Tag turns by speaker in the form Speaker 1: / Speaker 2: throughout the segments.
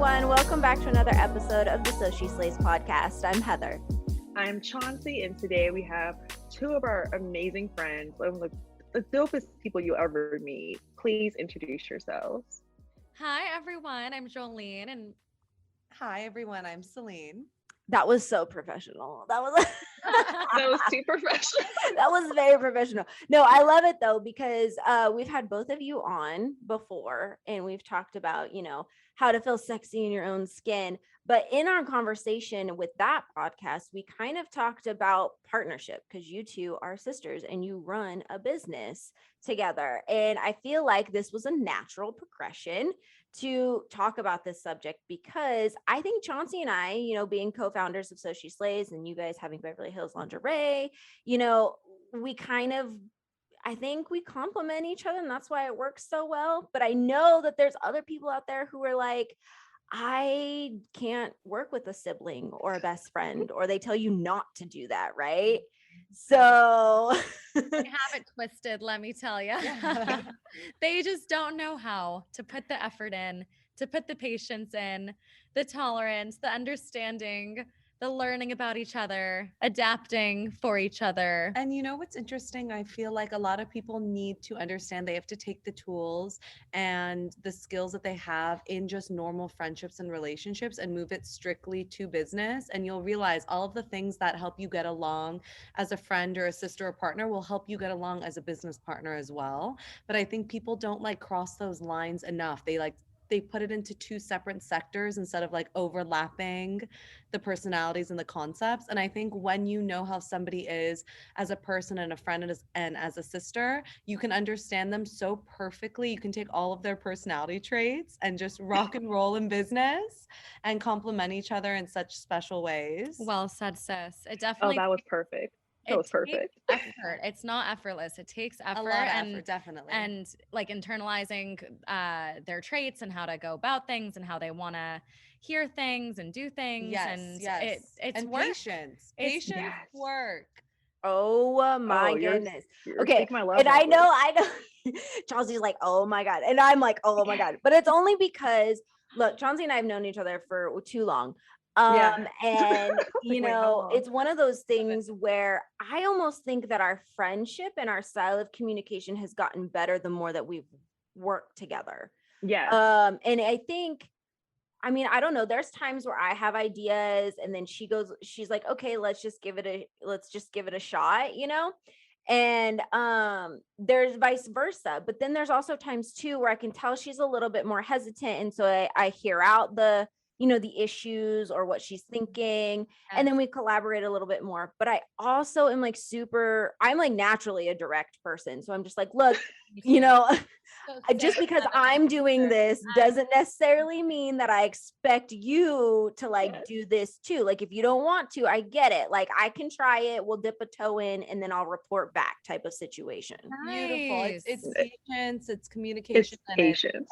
Speaker 1: everyone. Welcome back to another episode of the So She Slays podcast. I'm Heather.
Speaker 2: I'm Chauncey, and today we have two of our amazing friends, one of the dopest people you ever meet. Please introduce yourselves.
Speaker 3: Hi, everyone. I'm Jolene. And
Speaker 4: hi, everyone. I'm Celine.
Speaker 1: That was so professional. That was
Speaker 2: That was too professional.
Speaker 1: That was very professional. No, I love it though, because we've had both of you on before and we've talked about, how to feel sexy in your own skin. But in our conversation with that podcast, we kind of talked about partnership because you two are sisters and you run a business together. And I feel like this was a natural progression to talk about this subject because I think Chauncey and I, being co-founders of So She Slays and you guys having Beverly Hills Lingerie, we kind of, I think we complement each other and that's why it works so well. But I know that there's other people out there who are like, I can't work with a sibling or a best friend, or they tell you not to do that, right? So
Speaker 3: I have it twisted, let me tell you. They just don't know how to put the effort in, to put the patience in, the tolerance, the understanding, the learning about each other, adapting for each other.
Speaker 4: And you know what's interesting? I feel like a lot of people need to understand they have to take the tools and the skills that they have in just normal friendships and relationships and move it strictly to business. And you'll realize all of the things that help you get along as a friend or a sister or partner will help you get along as a business partner as well. But I think people don't cross those lines enough. They put it into two separate sectors instead of overlapping the personalities and the concepts. And I think when you know how somebody is as a person and a friend and as a sister, you can understand them so perfectly. You can take all of their personality traits and just rock and roll in business and complement each other in such special ways.
Speaker 3: Well said, sis. It
Speaker 2: Oh,
Speaker 3: definitely
Speaker 2: that was perfect. That was perfect.
Speaker 3: Effort. It's not effortless. It takes effort.
Speaker 4: A lot of effort, definitely.
Speaker 3: And internalizing their traits and how to go about things and how they want to hear things and do things.
Speaker 4: Yes,
Speaker 3: and
Speaker 4: yes.
Speaker 3: it's
Speaker 4: and
Speaker 3: work.
Speaker 4: Patience work.
Speaker 1: Oh my goodness.
Speaker 2: You're
Speaker 1: okay.
Speaker 2: my love
Speaker 1: And I know Chauncey's like, oh my God. And I'm like, oh my God. But it's only because look, Chauncey and I have known each other for too long. And it's one of those things where I almost think that our friendship and our style of communication has gotten better the more that we've worked together.
Speaker 2: Yeah.
Speaker 1: And I think, I don't know, there's times where I have ideas and then she's like, okay, let's just give it a shot, and there's vice versa. But then there's also times too where I can tell she's a little bit more hesitant, and so I hear out the issues or what she's thinking, and then we collaborate a little bit more. But I also am I'm naturally a direct person, so I'm just like, look, just because I'm doing this doesn't necessarily mean that I expect you to do this too. If you don't want to, I get it. I can try it, we'll dip a toe in and then I'll report back type of situation.
Speaker 3: Nice.
Speaker 4: Beautiful. It's patience, it's communication,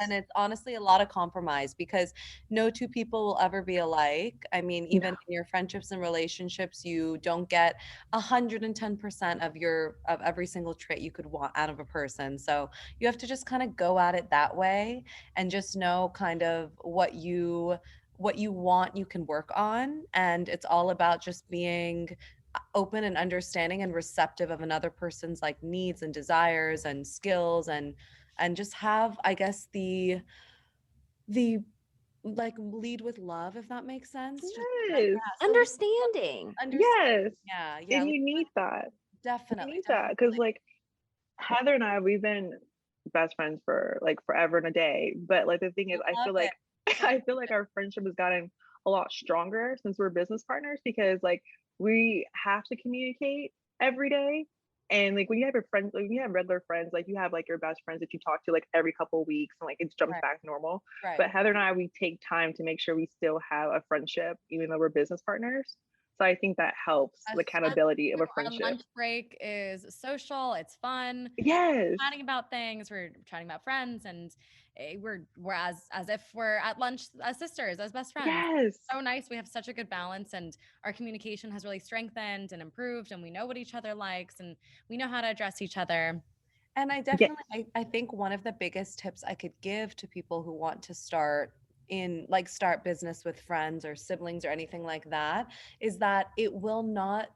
Speaker 4: and it's honestly a lot of compromise, because no two people will ever be alike. Even in your friendships and relationships, you don't get 110% of every single trait you could want out of a person. So you have to just kind of go at it that way and just know kind of what you want you can work on. And it's all about just being open and understanding and receptive of another person's needs and desires and skills, and just have, I guess, the lead with love, if that makes sense.
Speaker 2: Yes.
Speaker 1: Understanding.
Speaker 2: Yes.
Speaker 4: Yeah.
Speaker 2: And you need that.
Speaker 4: Definitely.
Speaker 2: You need that. Because Heather and I, we've been best friends for forever and a day. But the thing is, I feel like our friendship has gotten a lot stronger since we're business partners, because we have to communicate every day. And when you have your friends, when you have regular friends, you have your best friends that you talk to every couple of weeks, and it jumps back to normal.
Speaker 4: Right.
Speaker 2: But Heather and I, we take time to make sure we still have a friendship, even though we're business partners. So I think that helps the accountability of a friendship.
Speaker 3: Our lunch break is social. It's fun.
Speaker 2: Yes.
Speaker 3: We're chatting about things. We're chatting about friends, and we're as if we're at lunch as sisters, as best friends.
Speaker 2: Yes.
Speaker 3: So nice. We have such a good balance, and our communication has really strengthened and improved, and we know what each other likes, and we know how to address each other.
Speaker 4: And I definitely, I think one of the biggest tips I could give to people who want to start like start business with friends or siblings or anything like that is that it will not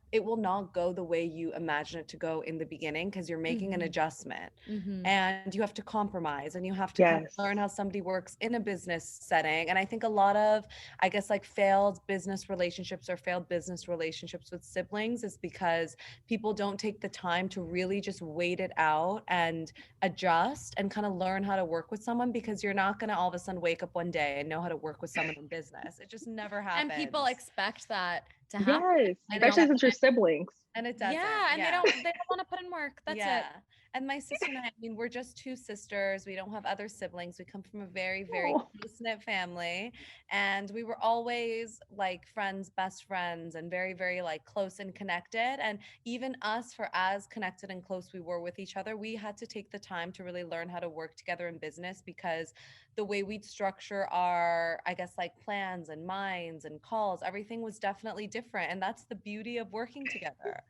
Speaker 4: go the way you imagine it to go in the beginning, because you're making an
Speaker 3: Mhm.
Speaker 4: adjustment
Speaker 3: Mhm.
Speaker 4: and you have to compromise and you have to kind of
Speaker 2: Yes.
Speaker 4: learn how somebody works in a business setting. And I think a lot of, I guess, like failed business relationships or failed business relationships with siblings is because people don't take the time to really just wait it out and adjust and kind of learn how to work with someone, because you're not going to all of a sudden wake up one day and know how to work with someone in business. It just never
Speaker 3: And
Speaker 4: happens.
Speaker 3: people expect that to happen.
Speaker 2: Yes.
Speaker 3: And
Speaker 4: they
Speaker 2: Especially
Speaker 4: don't.
Speaker 2: since you're siblings.
Speaker 4: And it doesn't.
Speaker 3: yeah, and
Speaker 4: Yeah.
Speaker 3: they don't want to put in work. That's
Speaker 4: Yeah.
Speaker 3: it.
Speaker 4: And my sister and I mean, we're just two sisters. We don't have other siblings. We come from a very, very
Speaker 2: Oh.
Speaker 4: close-knit family. And we were always like friends, best friends, and very, very like close and connected. And even us, for as connected and close we were with each other, we had to take the time to really learn how to work together in business, because the way we'd structure our, I guess, like plans and minds and calls, everything was definitely different. And that's the beauty of working together.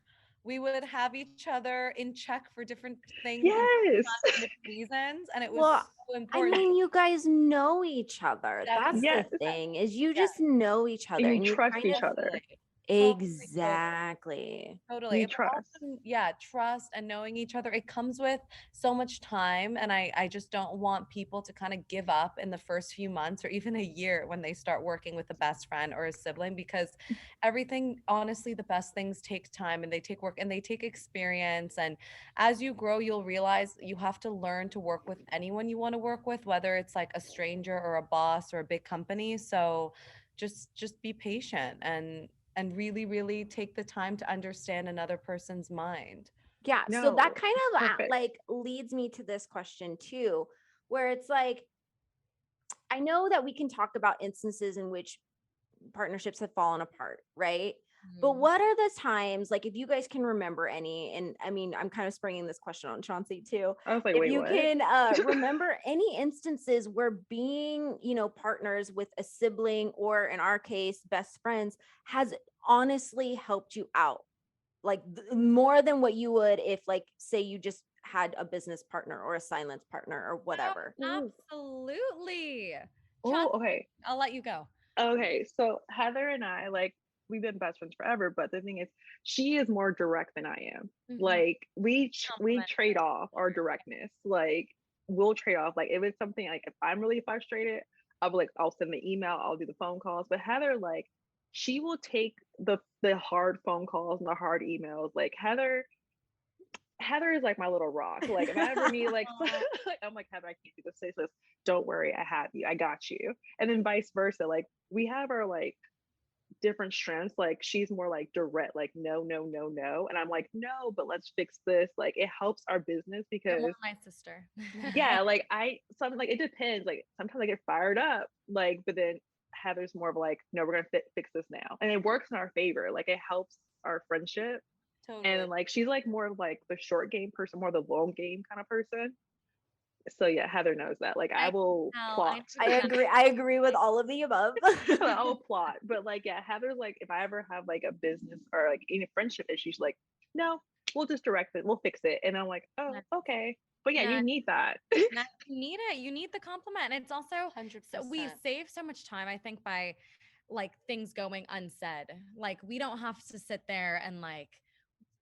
Speaker 4: We would have each other in check for different things and
Speaker 2: Yes.
Speaker 4: for different reasons, and it was
Speaker 1: Well,
Speaker 4: so
Speaker 1: I
Speaker 4: important.
Speaker 1: mean, you guys know each other. That's
Speaker 4: Definitely.
Speaker 1: the
Speaker 2: Yes.
Speaker 1: thing, is you
Speaker 4: Yeah.
Speaker 1: just know each other
Speaker 2: And you
Speaker 1: and you
Speaker 2: trust
Speaker 1: kind
Speaker 2: each
Speaker 1: of
Speaker 2: other.
Speaker 4: Totally.
Speaker 1: exactly.
Speaker 4: Totally.
Speaker 2: You
Speaker 4: But
Speaker 2: trust.
Speaker 4: also, yeah, trust and knowing each other, it comes with so much time. And I just don't want people to kind of give up in the first few months or even a year when they start working with a best friend or a sibling, because everything, honestly, the best things take time and they take work and they take experience. And as you grow, you'll realize you have to learn to work with anyone you want to work with, whether it's like a stranger or a boss or a big company. So just be patient and really, really take the time to understand another person's mind.
Speaker 1: Yeah. So
Speaker 2: No.
Speaker 1: that kind of
Speaker 2: Perfect.
Speaker 1: like leads me to this question too, where it's like, I know that we can talk about instances in which partnerships have fallen apart, right? But
Speaker 3: Mhm.
Speaker 1: what are the times, like if you guys can remember any, and I mean, I'm kind of springing this question on Chauncey too.
Speaker 2: I was like,
Speaker 1: If
Speaker 2: wait,
Speaker 1: you
Speaker 2: what?
Speaker 1: can remember any instances where being, partners with a sibling, or in our case, best friends, has honestly helped you out, like more than what you would if, like, say you just had a business partner or a silence partner or whatever.
Speaker 2: Ooh.
Speaker 3: Absolutely.
Speaker 2: Oh, okay.
Speaker 3: I'll let you go.
Speaker 2: Okay. So Heather and I, like, we've been best friends forever, but the thing is, she is more direct than I am.
Speaker 3: Mhm.
Speaker 2: Like, we
Speaker 3: Compliment.
Speaker 2: trade off our directness. Like, we'll trade off. Like, if it's something, like, if I'm really frustrated, I'll send the email, I'll do the phone calls. But Heather, like, she will take the hard phone calls and the hard emails. Like, Heather is like my little rock. Like, if I ever need, like,
Speaker 3: Aw.
Speaker 2: like, I'm like, Heather, I can't do this. Say this. Don't worry, I have you. I got you. And then vice versa. Like, we have our, like, different strengths. Like, she's more like direct, like, no, no, no, no. And I'm like, no, but let's fix this. Like, it helps our business
Speaker 3: You're more
Speaker 2: because,
Speaker 3: my sister.
Speaker 2: yeah, like, something, like, it depends. Like, sometimes I get fired up, like, but then Heather's more of like, no, we're gonna fix this now, and it works in our favor. Like, it helps our friendship. And
Speaker 4: Totally.
Speaker 2: then, like, she's like more of like the short game person, more the long game kind of person. So yeah, Heather knows that. Like,
Speaker 3: I
Speaker 2: I
Speaker 3: can
Speaker 2: will
Speaker 3: tell.
Speaker 2: plot.
Speaker 1: I agree. I agree with all of the above.
Speaker 2: I will plot. But like, yeah, Heather's like, if I ever have like a business or like any friendship issue, she's like, no, we'll just direct it. We'll fix it. And I'm like, oh,
Speaker 3: Nice.
Speaker 2: okay. But yeah, you
Speaker 3: Nice.
Speaker 2: need that.
Speaker 3: Nice. You need it. You need the compliment. And it's also, so we
Speaker 4: 100%.
Speaker 3: save so much time, I think, by like things going unsaid. Like we don't have to sit there and like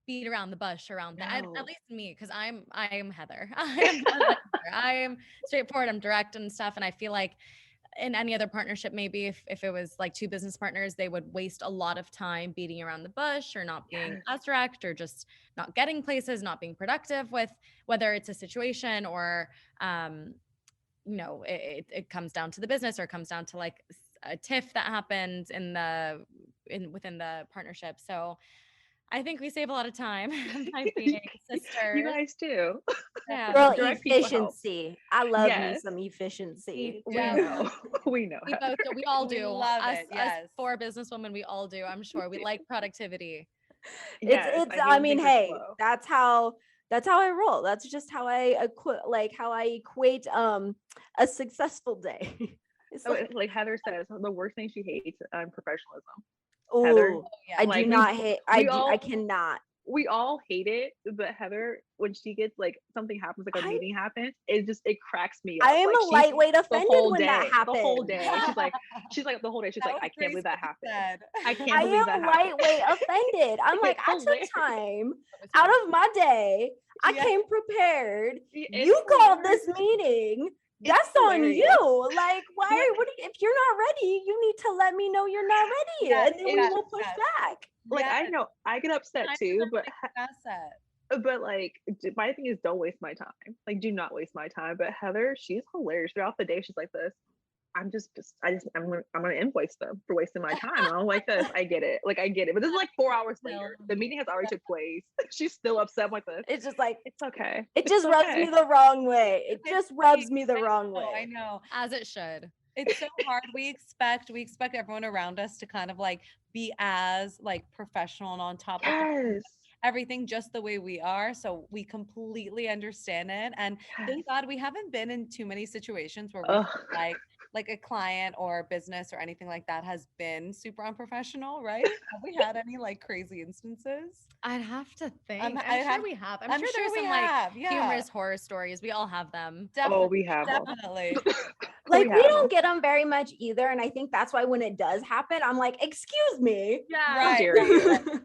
Speaker 3: beat around the bush around that. At
Speaker 2: No.
Speaker 3: least me, because I am Heather. I am not like Heather. I am straightforward. I'm direct and stuff. And I feel like in any other partnership, maybe if it was like two business partners, they would waste a lot of time beating around the bush or not being
Speaker 2: Yes.
Speaker 3: as direct or just not getting places, not being productive with whether it's a situation or um it comes down to the business or it comes down to like a tiff that happened within the partnership. So I think we save a lot of time by being
Speaker 2: You
Speaker 3: sisters.
Speaker 2: guys do.
Speaker 3: Yeah.
Speaker 1: Girl,
Speaker 2: Direct people help.
Speaker 1: efficiency. I love me
Speaker 2: Yes,
Speaker 1: some efficiency.
Speaker 2: we
Speaker 3: Yeah.
Speaker 2: know. We know.
Speaker 3: We both do. We all
Speaker 4: We
Speaker 3: do.
Speaker 4: love
Speaker 3: Us,
Speaker 4: it, yes.
Speaker 3: four businesswomen, we all do. I'm sure we like productivity.
Speaker 2: Yes,
Speaker 1: It's
Speaker 2: I
Speaker 1: I
Speaker 2: need
Speaker 1: mean,
Speaker 2: things to
Speaker 1: hey,
Speaker 2: flow.
Speaker 1: that's how I roll. That's just how I equate a successful day. It's
Speaker 2: Oh,
Speaker 1: like,
Speaker 2: it's like Heather says, the worst thing she hates, professionalism. Heather,
Speaker 1: oh,
Speaker 3: Oh yeah.
Speaker 1: I do
Speaker 2: like,
Speaker 1: not hate,
Speaker 2: we
Speaker 1: I
Speaker 2: all
Speaker 1: cannot.
Speaker 2: we all hate it, but Heather, when she gets like something happens, like a
Speaker 1: I
Speaker 2: meeting happens, it cracks me
Speaker 1: I
Speaker 2: up.
Speaker 1: am
Speaker 2: Like
Speaker 1: a
Speaker 2: she's
Speaker 1: lightweight
Speaker 2: the
Speaker 1: offended
Speaker 2: whole
Speaker 1: when that
Speaker 2: day, the whole
Speaker 1: happens.
Speaker 2: day. She's like the whole day. She's
Speaker 4: That
Speaker 2: like,
Speaker 4: was
Speaker 2: I can't believe that
Speaker 4: gracefully
Speaker 2: happened.
Speaker 4: said.
Speaker 2: I
Speaker 1: I
Speaker 2: can't believe that
Speaker 1: am
Speaker 2: happened.
Speaker 1: lightweight offended. I'm like,
Speaker 2: It's
Speaker 1: I
Speaker 2: hilarious.
Speaker 1: took time out of my day. I
Speaker 4: Yeah.
Speaker 1: came prepared.
Speaker 2: It's
Speaker 1: You called this
Speaker 2: hilarious.
Speaker 1: meeting.
Speaker 2: It's
Speaker 1: That's on
Speaker 2: hilarious.
Speaker 1: you. Like,
Speaker 2: But
Speaker 1: if you're not ready, you need to let me know you're not ready.
Speaker 4: Yes,
Speaker 1: And then we
Speaker 4: yes,
Speaker 1: will push
Speaker 4: yes.
Speaker 1: back.
Speaker 2: like I
Speaker 4: Yes,
Speaker 2: know I get upset
Speaker 4: time is
Speaker 2: too,
Speaker 4: our biggest asset.
Speaker 2: but like my thing is don't waste my time. Like do not waste my time. But Heather, she's hilarious throughout the day. She's like this. I'm gonna invoice them for wasting my time. And I'm like this. I get it. Like I get it. But this is like 4 hours later. The meeting has already took place. She's still upset. I'm like this.
Speaker 1: It's just like,
Speaker 2: It's okay.
Speaker 1: it just
Speaker 2: It's
Speaker 1: rubs
Speaker 2: okay.
Speaker 1: me the wrong way. It just rubs me the
Speaker 4: I
Speaker 1: wrong
Speaker 4: know, I
Speaker 1: way.
Speaker 4: know.
Speaker 3: As it should.
Speaker 4: It's so hard. We expect everyone around us to kind of like be as like professional and on top of
Speaker 2: Yes.
Speaker 4: everything just the way we are. So we completely understand it. And
Speaker 2: Yes.
Speaker 4: thank God we haven't been in too many situations where we
Speaker 2: Ugh.
Speaker 4: feel like a client or business or anything like that has been super unprofessional, right? Have we had any like crazy instances?
Speaker 3: I'd have to think.
Speaker 4: I
Speaker 3: I'm sure
Speaker 4: have-
Speaker 3: we have. I'm
Speaker 4: I'm
Speaker 3: sure
Speaker 4: sure
Speaker 3: there's
Speaker 4: we
Speaker 3: some like
Speaker 4: have, yeah.
Speaker 3: humorous horror stories. We all have them.
Speaker 2: Oh, we have them.
Speaker 4: Definitely.
Speaker 1: Like, we
Speaker 2: have
Speaker 1: don't get them very much either. And I think that's why when it does happen, I'm like, excuse me.
Speaker 3: Yeah.
Speaker 2: How
Speaker 4: Right.
Speaker 2: dare you?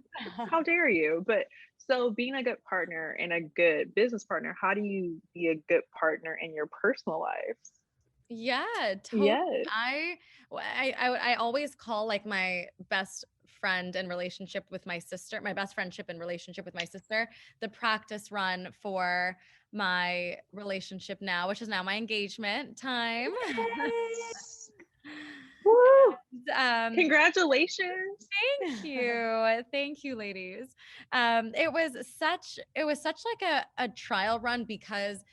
Speaker 2: How dare you? But so being a good partner and a good business partner, how do you be a good partner in your personal life?
Speaker 3: Yeah, totally.
Speaker 2: Yes.
Speaker 3: I always call like my best friend and relationship with my sister, my best friendship and relationship with my sister, the practice run for my relationship now, which is now my engagement time.
Speaker 2: Yes. Woo. Congratulations.
Speaker 3: Thank you, ladies. It was such like a trial run because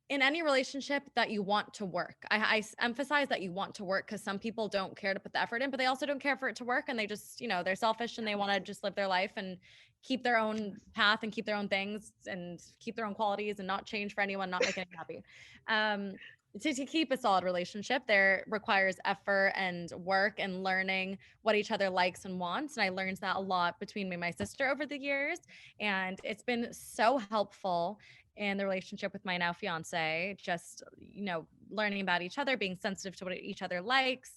Speaker 3: in any relationship that you want to work, I emphasize that you want to work because some people don't care to put the effort in, but they also don't care for it to work. And they just, they're selfish and they want to just live their life and keep their own path and keep their own things and keep their own qualities and not change for anyone, not make anyone happy. To keep a solid relationship, there requires effort and work and learning what each other likes and wants. And I learned that a lot between me and my sister over the years. And it's been so helpful in the relationship with my now fiance, just, learning about each other, being sensitive to what each other likes,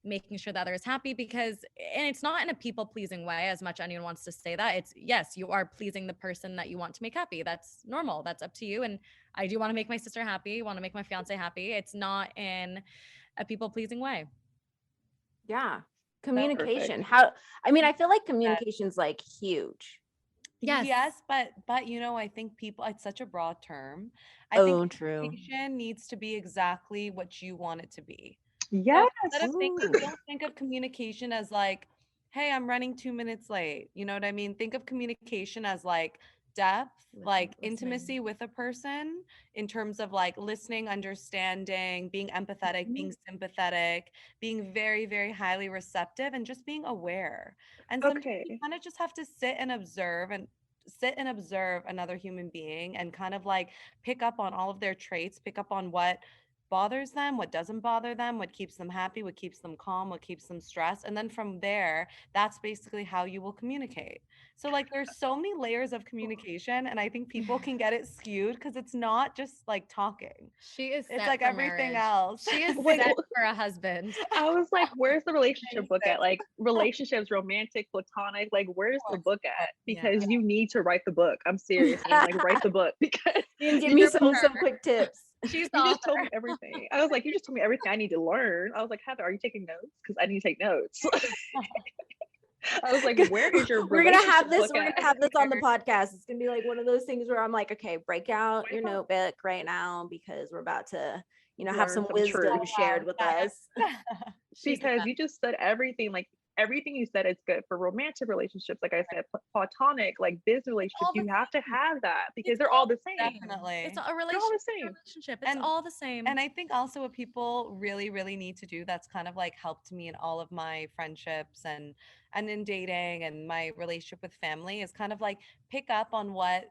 Speaker 3: making sure the other is happy and it's not in a people pleasing way as much anyone wants to say that. It's yes, you are pleasing the person that you want to make happy. That's normal. That's up to you. And I do want to make my sister happy, want to make my fiance happy. It's not in a people pleasing way.
Speaker 1: Yeah.
Speaker 2: Perfect.
Speaker 1: Communication. I feel like communication's like huge.
Speaker 4: Yes, but I think people, it's such a broad term. I think
Speaker 1: True.
Speaker 4: communication needs to be exactly what you want it to be.
Speaker 2: Yes.
Speaker 4: Don't think of communication as like, hey, I'm running 2 minutes late. You know what I mean? Think of communication as like depth, like intimacy with a person in terms of like listening, understanding, being empathetic, being sympathetic, being very, very highly receptive, and just being aware. And sometimes you kind of just have to sit and observe another human being and kind of like pick up on all of their traits, pick up on what bothers them, what doesn't bother them, what keeps them happy, what keeps them calm, what keeps them stressed. And then from there, that's basically how you will communicate. So like there's so many layers of communication and I think people can get it skewed because it's not just like talking.
Speaker 3: She is
Speaker 4: It's
Speaker 3: set
Speaker 4: like
Speaker 3: for
Speaker 4: everything
Speaker 3: marriage.
Speaker 4: else.
Speaker 3: She is
Speaker 2: Wait,
Speaker 3: set for a husband.
Speaker 2: I was like, where's the relationship book at? Like relationships, romantic, platonic, like where's the book at? Because you need to write the book. I'm serious. And like write the book because
Speaker 1: You can give me some quick tips.
Speaker 3: She's
Speaker 2: you just told me everything. I was like, you just told me everything I need to learn. I was like, Heather, are you taking notes? Because I need to take notes. I was like, where is your
Speaker 1: We're gonna have
Speaker 2: relationship
Speaker 1: this.
Speaker 2: book
Speaker 1: We're
Speaker 2: at?
Speaker 1: gonna have this on the podcast. It's gonna be like one of those things where I'm like, okay, break out your notebook right now because we're about to, have
Speaker 2: Learn
Speaker 1: some
Speaker 2: some
Speaker 1: wisdom
Speaker 2: truth.
Speaker 1: shared with us.
Speaker 2: Because you just said everything, like everything you said is good for romantic relationships. Like I said, platonic, like business relationships, you have to have that because they're all the same.
Speaker 4: Definitely.
Speaker 3: It's a
Speaker 2: They're all
Speaker 3: relationship.
Speaker 2: the same.
Speaker 3: It's all the same.
Speaker 4: And I think also what people really, really need to do that's kind of like helped me in all of my friendships and in dating and my relationship with family is kind of like pick up on what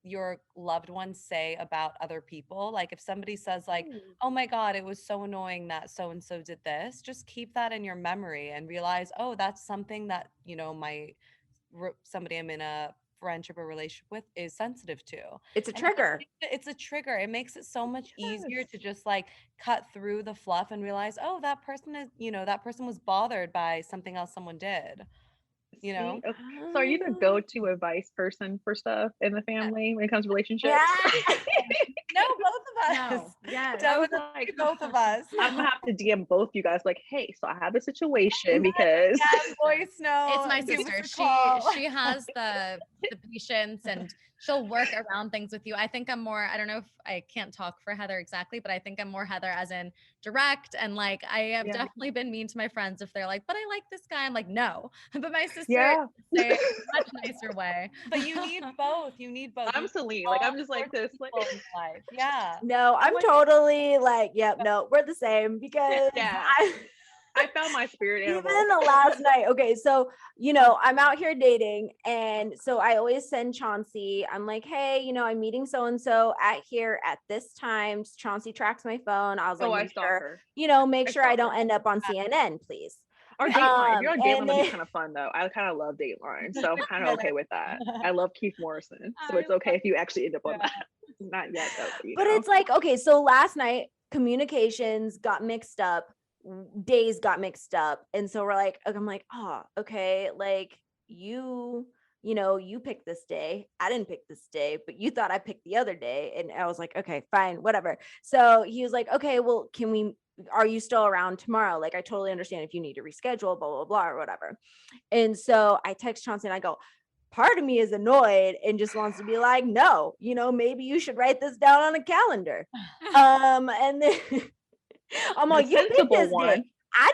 Speaker 4: your loved ones say about other people. Like if somebody says like, oh my God, it was so annoying that so and so did this, just keep that in your memory and realize, oh, that's something that, my somebody I'm in a friendship or relationship with is sensitive to.
Speaker 1: It's a
Speaker 4: And
Speaker 1: trigger.
Speaker 4: it's a trigger. It makes it so much easier
Speaker 2: Yes.
Speaker 4: to just like cut through the fluff and realize, oh, that person is, that person was bothered by something else someone did, you know?
Speaker 2: See, okay. So are you the go-to advice person for stuff in the family when it comes to relationships?
Speaker 1: Yeah.
Speaker 4: No, both of us.
Speaker 3: No. Yes.
Speaker 2: I was
Speaker 4: Definitely
Speaker 2: like,
Speaker 4: both of us.
Speaker 2: I'm gonna have to DM both you guys, like, hey, so I have a situation because
Speaker 4: Yeah, voice note.
Speaker 3: It's my
Speaker 4: give us
Speaker 3: sister.
Speaker 4: a
Speaker 3: She
Speaker 4: call.
Speaker 3: she has the patience and she'll work around things with you. I think I'm more, I don't know if I can't talk for Heather exactly, but I think I'm more Heather as in direct. And like I have
Speaker 2: Yeah.
Speaker 3: definitely been mean to my friends if they're like, but I like this guy. I'm like, no. But my sister
Speaker 2: yeah,
Speaker 3: say it in a much nicer way.
Speaker 4: But you need both. You need both.
Speaker 2: I'm
Speaker 4: You need
Speaker 2: Celine. Like
Speaker 4: all
Speaker 2: I'm just like
Speaker 4: sorts of
Speaker 2: this. Like
Speaker 4: people in life. Yeah.
Speaker 1: No, I'm
Speaker 2: like-
Speaker 1: totally like, yep, no, we're the same because
Speaker 2: Yeah.
Speaker 1: I
Speaker 2: I found my spirit animal.
Speaker 1: even last night. Okay, so I'm out here dating, and so I always send Chauncey. I'm like, hey, I'm meeting so and so at here at this time. Chauncey tracks my phone. I was like,
Speaker 2: Oh, I
Speaker 1: make
Speaker 2: stalk
Speaker 1: sure,
Speaker 2: her.
Speaker 1: make
Speaker 2: I
Speaker 1: sure I
Speaker 2: stalk
Speaker 1: don't
Speaker 2: her.
Speaker 1: end up on CNN, please.
Speaker 2: Our Dateline. If
Speaker 1: Um,
Speaker 2: you're on
Speaker 1: and
Speaker 2: Dateline, that'd
Speaker 1: then-
Speaker 2: be kind of fun though. I kind of love Dateline, so I'm kind of okay with that. I love Keith Morrison, so it's okay if you actually end up on that. Not yet though.
Speaker 1: But it's like, okay, so last night communications got mixed up, days got mixed up. And so we're like, I'm like, oh, okay, like you picked this day. I didn't pick this day, but you thought I picked the other day. And I was like, okay, fine, whatever. So he was like, okay, well, are you still around tomorrow? Like, I totally understand if you need to reschedule, blah, blah, blah, or whatever. And so I text Chauncey and I go, part of me is annoyed and just wants to be like, no, maybe you should write this down on a calendar. And then I'm
Speaker 2: the
Speaker 1: like, you picked
Speaker 2: sensible
Speaker 1: this
Speaker 2: one.
Speaker 1: day. I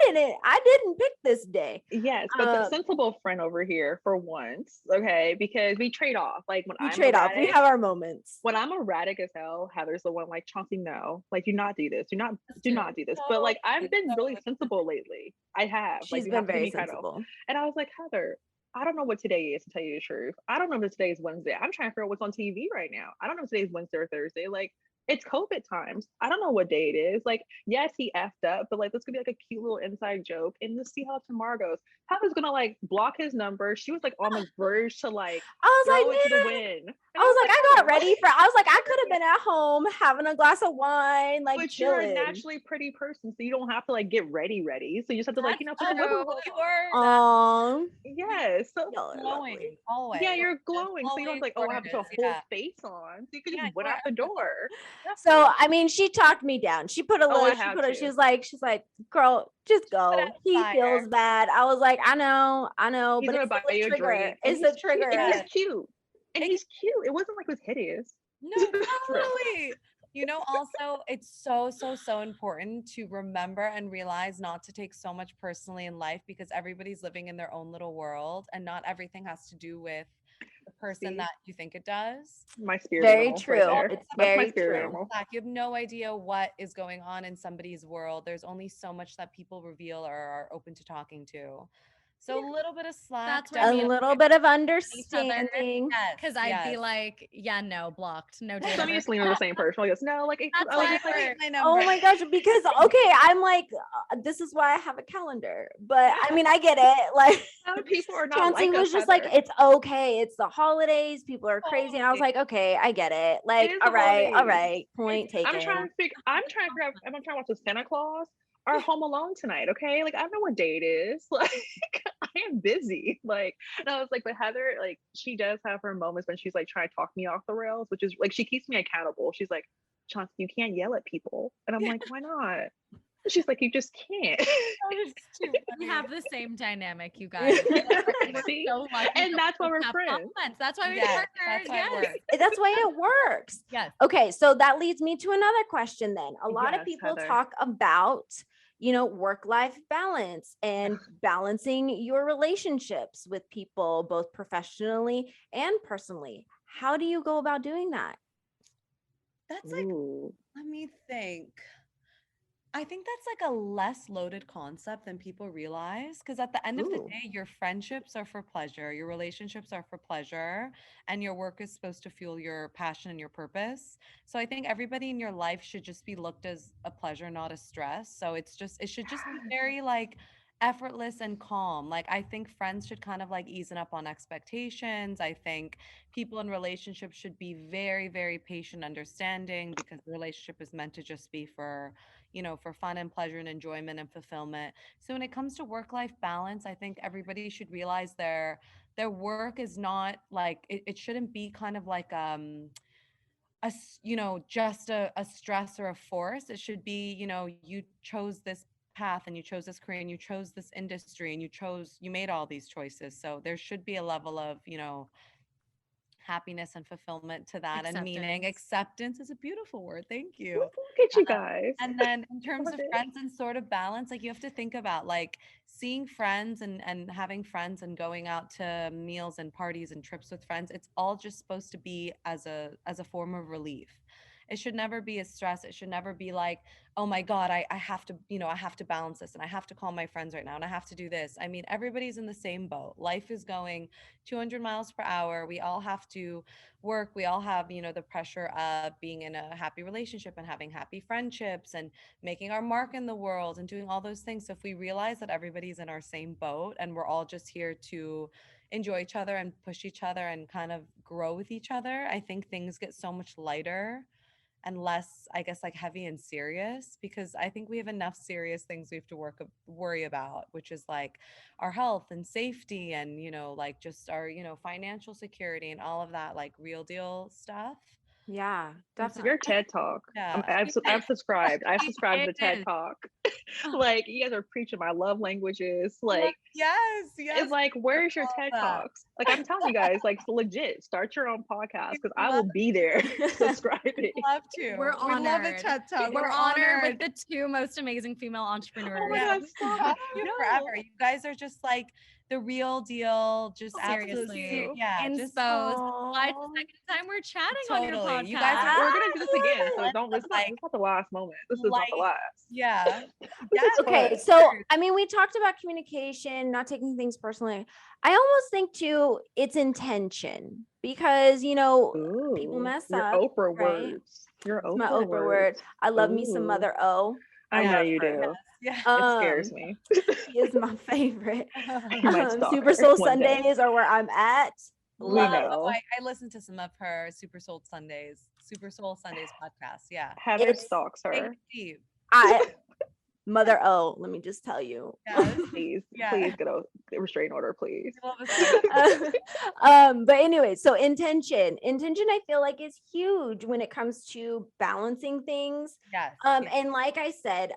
Speaker 1: didn't pick this day.
Speaker 2: Yes, but the sensible friend over here for once, okay, because we trade off. Like when
Speaker 1: We
Speaker 2: I'm
Speaker 1: trade off. We
Speaker 2: erratic,
Speaker 1: have our moments.
Speaker 2: when I'm erratic as hell, Heather's the one like Chauncey, no, like do not do this, do not do this. But like I've been really sensible lately. I have. Like
Speaker 1: She's
Speaker 2: you
Speaker 1: been
Speaker 2: have to give
Speaker 1: very
Speaker 2: me credit.
Speaker 1: sensible.
Speaker 2: And I was like, Heather, I don't know what today is to tell you the truth. I don't know if today's Wednesday. I'm trying to figure out what's on TV right now. I don't know if today's Wednesday or Thursday. Like it's COVID times. I don't know what day it is. Like, yes, he effed up, but like this could be like a cute little inside joke. And let's see how tomorrow goes. Heather's gonna like block his number. She was like on the verge to like
Speaker 1: I
Speaker 2: throw
Speaker 1: was
Speaker 2: it to the
Speaker 1: like,
Speaker 2: wind. And
Speaker 1: I was like, I got
Speaker 2: Heather,
Speaker 1: ready for. I was like, I could have been at home having a glass of wine, like
Speaker 2: but you're a
Speaker 1: chilling.
Speaker 2: naturally pretty person, so you don't have to like get ready. So you just have to like, put the wiggle room.
Speaker 4: You are
Speaker 1: Um,
Speaker 2: Yes. So
Speaker 1: y'all are
Speaker 4: glowing
Speaker 1: lovely.
Speaker 4: always.
Speaker 2: yeah, you're glowing. So you don't have to, like, oh, I have to put a
Speaker 4: Gorgeous,
Speaker 2: whole
Speaker 4: yeah.
Speaker 2: face on. So you can
Speaker 4: Yeah,
Speaker 2: just went
Speaker 4: you
Speaker 2: out the door.
Speaker 1: So I mean, she talked me down. She put a
Speaker 2: Oh, I
Speaker 1: little. She
Speaker 2: have
Speaker 1: put.
Speaker 2: to.
Speaker 1: She's like, girl, just go.
Speaker 4: out
Speaker 1: He
Speaker 4: fire.
Speaker 1: feels bad. I was like, I know,
Speaker 2: He's
Speaker 1: but
Speaker 2: gonna
Speaker 1: it's
Speaker 2: buy
Speaker 1: a
Speaker 2: you a
Speaker 1: trigger.
Speaker 2: drink.
Speaker 1: It's
Speaker 2: And
Speaker 1: a trigger.
Speaker 2: And he's cute. And
Speaker 4: It-
Speaker 2: he's cute. It wasn't like it was hideous.
Speaker 4: No, totally. Also, it's so important to remember and realize not to take so much personally in life because everybody's living in their own little world and not everything has to do with the person
Speaker 2: See?
Speaker 4: that you think it does.
Speaker 2: My spirit
Speaker 1: Very
Speaker 2: animal
Speaker 1: true.
Speaker 2: right there.
Speaker 1: It's
Speaker 2: That's my
Speaker 1: very
Speaker 2: spirit
Speaker 1: true.
Speaker 2: animal.
Speaker 4: Like, you have no idea what is going on in somebody's world. There's only so much that people reveal or are open to talking to. So a little bit of slack.
Speaker 3: That's what
Speaker 1: A
Speaker 3: I
Speaker 4: definitely.
Speaker 3: mean.
Speaker 1: little bit of
Speaker 3: Each other.
Speaker 1: understanding.
Speaker 4: Yes,
Speaker 3: Because I'd be
Speaker 4: yes.
Speaker 3: like, yeah, no, blocked, no date.
Speaker 2: So me
Speaker 3: ever.
Speaker 2: and Celine are the same person. He goes, no, like
Speaker 3: That's
Speaker 2: I was
Speaker 3: why
Speaker 2: just like,
Speaker 3: we're-
Speaker 4: My
Speaker 1: Oh
Speaker 4: number.
Speaker 1: my gosh, because okay, I'm like, this is why I have a calendar. But I mean, I get it. Like
Speaker 2: some people are not
Speaker 1: Chauncey
Speaker 2: like
Speaker 1: was
Speaker 2: us,
Speaker 1: just
Speaker 2: Heather.
Speaker 1: like, it's okay. It's the holidays. People are crazy. And I was like, okay, I get it. Like,
Speaker 2: is
Speaker 1: all
Speaker 2: the
Speaker 1: right,
Speaker 2: holidays.
Speaker 1: point taken.
Speaker 2: I'm trying to figure out I'm trying to watch the Santa Claus or Home Alone tonight, okay? Like I don't know what day it is. Like I am busy. Like and I was like, but Heather, like she does have her moments when she's like trying to talk me off the rails, which is like she keeps me accountable. She's like, Chauncey, you can't yell at people. And I'm like, why not? She's like, you just can't.
Speaker 3: We have the same dynamic, you guys. We're
Speaker 2: See?
Speaker 3: so lucky
Speaker 2: And
Speaker 3: that
Speaker 2: that's
Speaker 3: we
Speaker 2: why we're
Speaker 3: have
Speaker 2: friends.
Speaker 3: compliments. That's why we're
Speaker 4: Yes,
Speaker 3: partners.
Speaker 4: that's why it
Speaker 3: Yes.
Speaker 4: works.
Speaker 1: That's why it works.
Speaker 3: Yes.
Speaker 1: Okay, so that leads me to another question then. A lot of
Speaker 2: Yes,
Speaker 1: people
Speaker 2: Heather.
Speaker 1: talk about, work-life balance and balancing your relationships with people, both professionally and personally. How do you go about doing that?
Speaker 4: That's like,
Speaker 2: Ooh.
Speaker 4: let me think. I think that's like a less loaded concept than people realize. Because at the end of the
Speaker 1: Ooh.
Speaker 4: day, your friendships are for pleasure, your relationships are for pleasure, and your work is supposed to fuel your passion and your purpose. So I think everybody in your life should just be looked as a pleasure, not a stress. So it should just be very like effortless and calm. Like I think friends should kind of like easen up on expectations. I think people in relationships should be very, very patient, understanding, because the relationship is meant to just be for, for fun and pleasure and enjoyment and fulfillment. So when it comes to work-life balance, I think everybody should realize their work is not like it shouldn't be kind of like just a stress or a force. It should be, you chose this path and you chose this career and you chose this industry and you made all these choices. So there should be a level of, happiness and fulfillment to that, and meaning. Acceptance is a beautiful word. Thank you.
Speaker 2: Look at you guys.
Speaker 4: And then in terms
Speaker 2: Love
Speaker 4: of
Speaker 2: it.
Speaker 4: friends and sort of balance, like you have to think about like seeing friends and having friends and going out to meals and parties and trips with friends. It's all just supposed to be as a form of relief. It should never be a stress. It should never be like, oh my God, I have to, I have to balance this and I have to call my friends right now and I have to do this. I mean, everybody's in the same boat. Life is going 200 miles per hour. We all have to work. We all have, the pressure of being in a happy relationship and having happy friendships and making our mark in the world and doing all those things. So if we realize that everybody's in our same boat and we're all just here to enjoy each other and push each other and kind of grow with each other, I think things get so much lighter and less, I guess, like heavy and serious, because I think we have enough serious things we have to worry about, which is like our health and safety and, like just our, financial security and all of that, like real deal stuff.
Speaker 1: Yeah,
Speaker 4: And so,
Speaker 1: definitely.
Speaker 2: Your TED Talk.
Speaker 4: yeah.
Speaker 2: I've subscribed. I've subscribed to the TED
Speaker 4: is.
Speaker 2: Talk. Like you guys are preaching my love languages. Like
Speaker 4: yes.
Speaker 2: it's like, where's your TED Talks? Like I'm telling you guys, like legit, start your own podcast because I will be there subscribing.
Speaker 4: Love to.
Speaker 3: We're
Speaker 4: We love a
Speaker 3: honored.
Speaker 4: TED Talk.
Speaker 3: We're honored with the two most amazing female entrepreneurs.
Speaker 2: Oh my
Speaker 4: Yeah,
Speaker 2: God,
Speaker 4: we
Speaker 2: stop.
Speaker 4: love you
Speaker 2: No.
Speaker 4: forever. You guys are just like the real deal. Just absolutely,
Speaker 3: Seriously.
Speaker 4: yeah. Just
Speaker 3: Inspo. Why it's the
Speaker 1: Aw.
Speaker 3: second time we're chatting on your
Speaker 4: totally.
Speaker 3: podcast.
Speaker 4: You guys are
Speaker 2: We're gonna do this again. So
Speaker 4: Let's
Speaker 2: don't. It's not.
Speaker 4: like
Speaker 2: It's not the last moment. This is not the
Speaker 4: light.
Speaker 2: last.
Speaker 4: Yeah.
Speaker 2: This
Speaker 4: Yeah.
Speaker 2: is
Speaker 1: Okay,
Speaker 2: fun.
Speaker 1: so I mean, we talked about communication, not taking things personally. I almost think too, it's intention because people
Speaker 2: Ooh,
Speaker 1: mess
Speaker 2: your
Speaker 1: up,
Speaker 2: Oprah
Speaker 1: right?
Speaker 2: words. Your
Speaker 1: It's my
Speaker 2: Oprah
Speaker 1: Oprah word.
Speaker 2: words.
Speaker 1: I love me some
Speaker 2: Ooh,
Speaker 1: Mother O. I
Speaker 2: I know
Speaker 1: love
Speaker 2: you
Speaker 1: her.
Speaker 2: do.
Speaker 4: Yeah.
Speaker 2: It scares me.
Speaker 1: She is my favorite.
Speaker 2: You might stalk
Speaker 1: Super
Speaker 2: her
Speaker 1: Soul
Speaker 2: one day.
Speaker 1: Sundays are where I'm at.
Speaker 2: We
Speaker 1: Love.
Speaker 2: know.
Speaker 4: I listened to some of her Super Soul Sundays podcast. Yeah.
Speaker 2: Heather
Speaker 1: It's
Speaker 2: stalks
Speaker 4: Thank
Speaker 2: her.
Speaker 4: you, Steve.
Speaker 1: Mother O. Let me just tell you.
Speaker 4: Yes.
Speaker 2: Please,
Speaker 4: Yeah.
Speaker 2: please get a restraining order, please.
Speaker 4: I love it.
Speaker 1: But anyway, so intention I feel like is huge when it comes to balancing things.
Speaker 4: Yes.
Speaker 1: And like I said,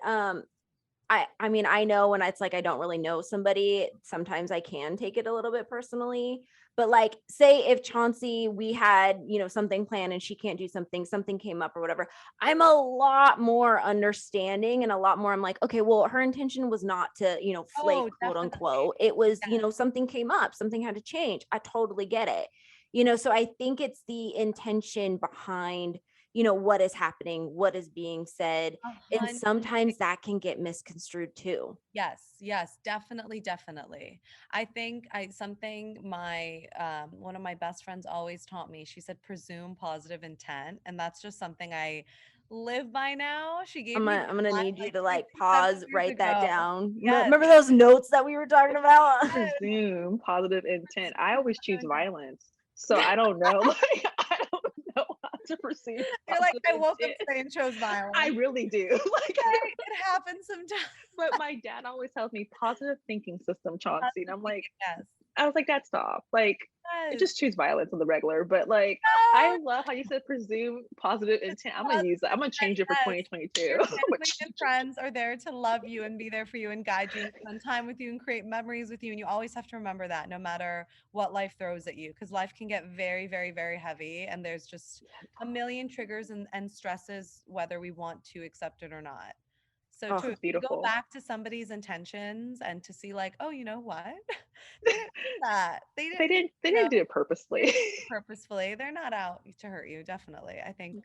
Speaker 1: I mean, I know when it's like I don't really know somebody, sometimes I can take it a little bit personally. But like, say if Chauncey, we had, something planned and she can't do something came up or whatever, I'm a lot more understanding and a lot more, I'm like, okay, well, her intention was not to, flake, quote
Speaker 4: definitely.
Speaker 1: unquote. It was,
Speaker 4: Yeah.
Speaker 1: Something came up, something had to change. I totally get it. So I think it's the intention behind, what is happening, what is being said. And
Speaker 4: 100%.
Speaker 1: sometimes that can get misconstrued too.
Speaker 4: Yes, definitely. I think something my one of my best friends always taught me. She said presume positive intent, and that's just something I live by now. She gave
Speaker 1: I'm
Speaker 4: me
Speaker 1: gonna
Speaker 4: that,
Speaker 1: need you
Speaker 4: like,
Speaker 1: to like
Speaker 4: 6, 7
Speaker 1: pause,
Speaker 4: years
Speaker 1: write that
Speaker 4: ago.
Speaker 1: down.
Speaker 4: Yes.
Speaker 1: Remember those notes that we were talking about?
Speaker 2: Presume positive intent. I always choose violence, so I don't know. Like I don't know how to perceive.
Speaker 4: You're like, I woke up
Speaker 2: intent.
Speaker 4: today and chose violence.
Speaker 2: I really do. Like,
Speaker 4: It happens sometimes.
Speaker 2: but my dad always tells me positive thinking system, Chauncey, and I'm like,
Speaker 4: Yes.
Speaker 2: I was like, that stop. Like,
Speaker 4: Yes.
Speaker 2: just choose violence on the regular. But like, I love how you said presume positive intent. I'm gonna use that. I'm gonna change it for
Speaker 4: Yes.
Speaker 2: 2022.
Speaker 4: Your family and friends are there to love you and be there for you and guide you and spend time with you and create memories with you. And you always have to remember that no matter what life throws at you, because life can get very, very, very heavy. And there's just a million triggers and stresses, whether we want to accept it or not. So
Speaker 1: Oh,
Speaker 4: to
Speaker 2: it's
Speaker 4: go
Speaker 2: beautiful.
Speaker 4: back to somebody's intentions and to see like, oh, you know what? They didn't do that. They
Speaker 2: didn't do it purposely.
Speaker 4: purposefully. They're not out to hurt you. Definitely. I think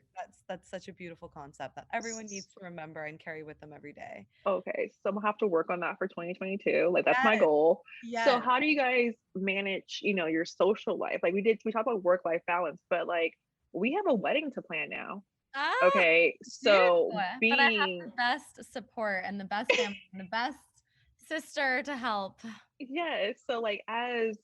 Speaker 4: that's such a beautiful concept that everyone needs to remember and carry with them every day.
Speaker 2: Okay, so I'm gonna have to work on that for 2022. Like that's my
Speaker 4: Yes.
Speaker 2: goal.
Speaker 4: Yes.
Speaker 2: So how do you guys manage, your social life? Like we talked about work-life balance, but like we have a wedding to plan now. Okay, so
Speaker 3: But I have
Speaker 2: being
Speaker 3: the best support and the best family and the best Sister to help.
Speaker 2: Yes. So like as,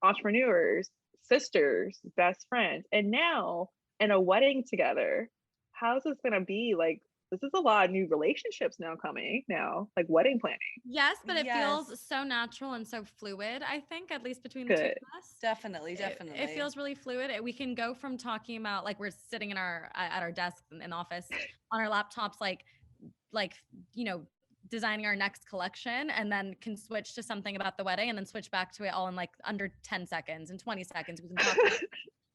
Speaker 2: entrepreneurs, sisters, best friends, and now in a wedding together, how's this gonna be? Like this is a lot of new relationships now coming now, like wedding planning.
Speaker 3: Yes, but it
Speaker 4: Yes.
Speaker 3: feels so natural and so fluid, I think, at least between the two
Speaker 2: Good.
Speaker 3: of us.
Speaker 4: Definitely,
Speaker 3: It,
Speaker 4: definitely.
Speaker 3: it feels really fluid. We can go from talking about like we're sitting in our at our desks in the office on our laptops, like you know designing our next collection, and then can switch to something about the wedding, and then switch back to it all in like under 10 seconds and 20 seconds. We can talk about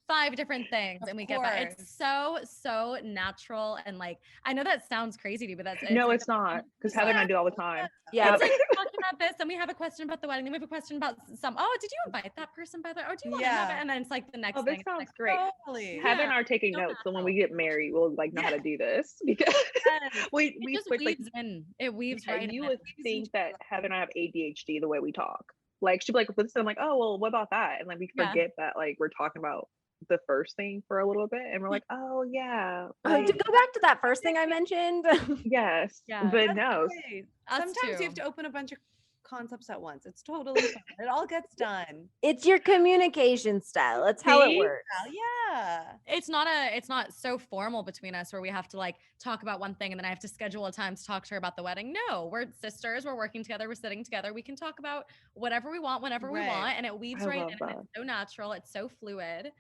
Speaker 3: 5 different things
Speaker 4: Of
Speaker 3: and we get back. It's
Speaker 4: course.
Speaker 3: so natural, and like I know that sounds crazy to you, but it's
Speaker 2: No,
Speaker 3: like
Speaker 2: it's not. Because Heather and I
Speaker 3: yeah.
Speaker 2: do it all the time.
Speaker 1: Yeah.
Speaker 3: It's like we're talking about this, and we have a question about the wedding, then we have a question about some. Oh, did you invite that person by the way? Oh, do you want to have it?
Speaker 4: Yeah,
Speaker 3: And then it's like the
Speaker 2: Oh,
Speaker 3: next
Speaker 2: this
Speaker 3: thing. It's like,
Speaker 2: sounds great.
Speaker 4: totally.
Speaker 2: Heather
Speaker 3: yeah,
Speaker 2: and I are taking
Speaker 3: so
Speaker 2: notes, so when
Speaker 3: natural.
Speaker 2: we get married, we'll like know how to do this because
Speaker 4: Yes.
Speaker 3: It
Speaker 2: we
Speaker 3: just
Speaker 2: switch like
Speaker 3: weaves in. It weaves
Speaker 2: yeah,
Speaker 3: right
Speaker 2: you
Speaker 3: in.
Speaker 2: would
Speaker 4: Leaves each
Speaker 2: think that
Speaker 4: other.
Speaker 2: Heather and I have ADHD the way we talk. Like she'd be like, "Listen," I'm like, "Oh, well, what about that?" And like we
Speaker 3: Yeah.
Speaker 2: forget that like we're talking about the first thing for a little bit, and we're like, "Oh yeah,
Speaker 1: Oh,
Speaker 2: like
Speaker 1: to go back to that first thing I mentioned.
Speaker 2: yes,"
Speaker 3: Yeah.
Speaker 2: but
Speaker 4: That's
Speaker 2: no,
Speaker 4: okay.
Speaker 3: Us
Speaker 4: Sometimes you have
Speaker 3: too.
Speaker 4: to open a bunch of concepts at once. It's totally fine. It all gets done.
Speaker 1: It's your communication style. That's how it
Speaker 2: see,
Speaker 1: works.
Speaker 4: Well, yeah.
Speaker 3: It's not so formal between us where we have to like talk about one thing and then I have to schedule a time to talk to her about the wedding. No, we're sisters, we're working together, we're sitting together. We can talk about whatever we want whenever we
Speaker 4: Right.
Speaker 3: want, and it weaves
Speaker 2: I
Speaker 3: right
Speaker 2: love
Speaker 3: in, and
Speaker 2: that.
Speaker 3: it's so natural, it's so fluid,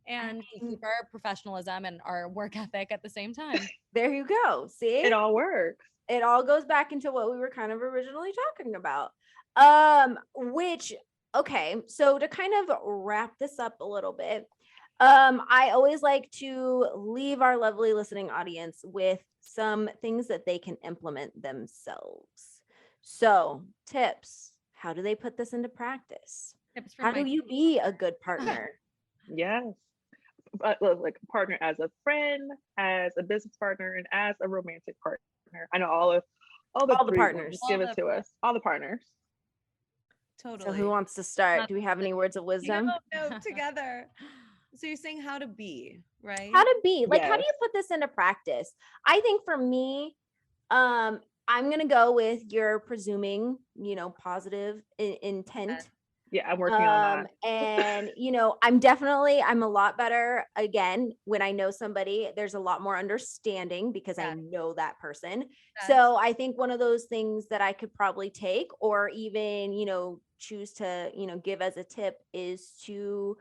Speaker 1: I
Speaker 3: and we
Speaker 1: mean,
Speaker 3: keep our professionalism and our work ethic at the same time.
Speaker 1: there you go. See?
Speaker 2: It all works.
Speaker 1: It all goes back into what we were kind of originally talking about. Which okay, so to kind of wrap this up a little bit, I always like to leave our lovely listening audience with some things that they can implement themselves. So, tips. How do they put this into practice?
Speaker 3: Tips from
Speaker 1: How do
Speaker 3: my
Speaker 1: you be a good partner?
Speaker 2: Yes, but like a partner as a friend, as a business partner, and as a romantic partner. I know all the
Speaker 1: All the
Speaker 2: three. Just
Speaker 1: partners.
Speaker 2: give
Speaker 4: All
Speaker 2: it
Speaker 4: the
Speaker 2: to us. All the partners.
Speaker 1: So, who
Speaker 4: totally.
Speaker 1: wants to start?
Speaker 3: Not
Speaker 1: Do we have any words of
Speaker 4: No,
Speaker 1: wisdom?
Speaker 4: no, together. So you're saying how to be, right?
Speaker 1: How to be like, how do
Speaker 2: Yes.
Speaker 1: you put this into practice? I think for me, I'm gonna go with your presuming, positive intent.
Speaker 2: Yeah, I'm working on that.
Speaker 1: And I'm a lot better again when I know somebody. There's a lot more understanding because I
Speaker 3: Yes.
Speaker 1: know that person.
Speaker 3: Yes.
Speaker 1: So I think one of those things that I could probably take, or even choose to give as a tip, is to